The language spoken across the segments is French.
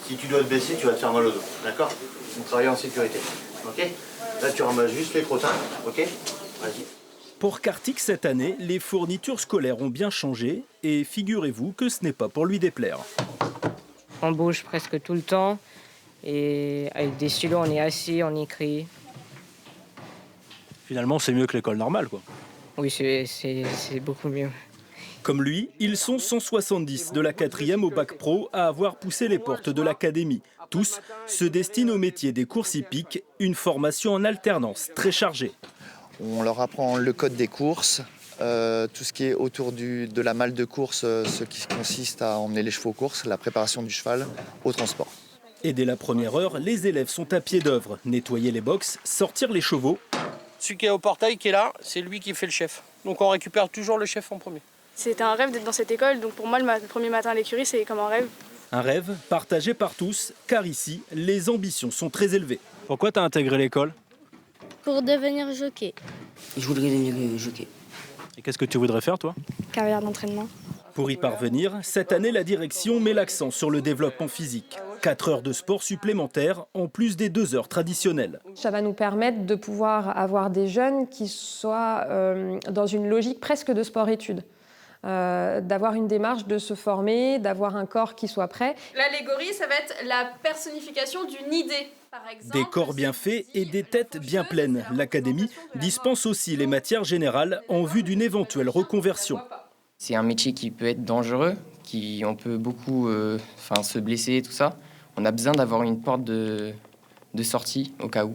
Si tu dois te baisser, tu vas te faire mal au dos. D'accord? On travaille en sécurité. Ok? Là, tu ramasses juste les crottins. Ok? Vas-y. Pour Kartik, cette année, les fournitures scolaires ont bien changé et figurez-vous que ce n'est pas pour lui déplaire. On bouge presque tout le temps et avec des stylos, on est assis, on écrit. Finalement, c'est mieux que l'école normale, quoi. Oui, c'est beaucoup mieux. Comme lui, ils sont 170 de la 4e au bac pro à avoir poussé les portes de l'académie. Tous se destinent au métier des courses hippiques, une formation en alternance très chargée. On leur apprend le code des courses, tout ce qui est autour de la malle de course, ce qui consiste à emmener les chevaux aux courses, la préparation du cheval au transport. Et dès la première heure, les élèves sont à pied d'œuvre. Nettoyer les boxes, sortir les chevaux. Celui qui est au portail, qui est là, c'est lui qui fait le chef. Donc on récupère toujours le chef en premier. C'était un rêve d'être dans cette école, donc pour moi, le premier matin à l'écurie, c'est comme un rêve. Un rêve partagé par tous, car ici, les ambitions sont très élevées. Pourquoi tu as intégré l'école? Pour devenir jockey. Je voudrais devenir jockey. Et qu'est-ce que tu voudrais faire, toi? Carrière d'entraînement. Pour y parvenir, cette année, la direction met l'accent sur le développement physique. 4 heures de sport supplémentaires, en plus des 2 heures traditionnelles. Ça va nous permettre de pouvoir avoir des jeunes qui soient dans une logique presque de sport-études. D'avoir une démarche de se former, d'avoir un corps qui soit prêt. L'allégorie, ça va être la personnification d'une idée. Par exemple, des corps bien faits et des têtes bien pleines. L'Académie dispense aussi les matières générales en vue d'une éventuelle reconversion. C'est un métier qui peut être dangereux, on peut beaucoup se blesser, tout ça. On a besoin d'avoir une porte de sortie au cas où.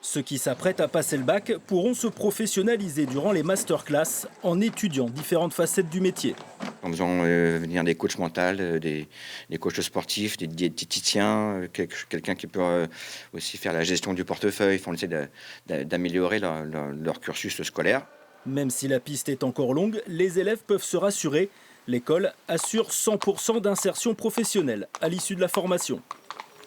Ceux qui s'apprêtent à passer le bac pourront se professionnaliser durant les masterclass en étudiant différentes facettes du métier. En faisant venir des coachs mentaux, des coachs sportifs, des diététiciens, quelqu'un qui peut aussi faire la gestion du portefeuille. On essaie d'améliorer leur cursus scolaire. Même si la piste est encore longue, les élèves peuvent se rassurer. L'école assure 100% d'insertion professionnelle à l'issue de la formation.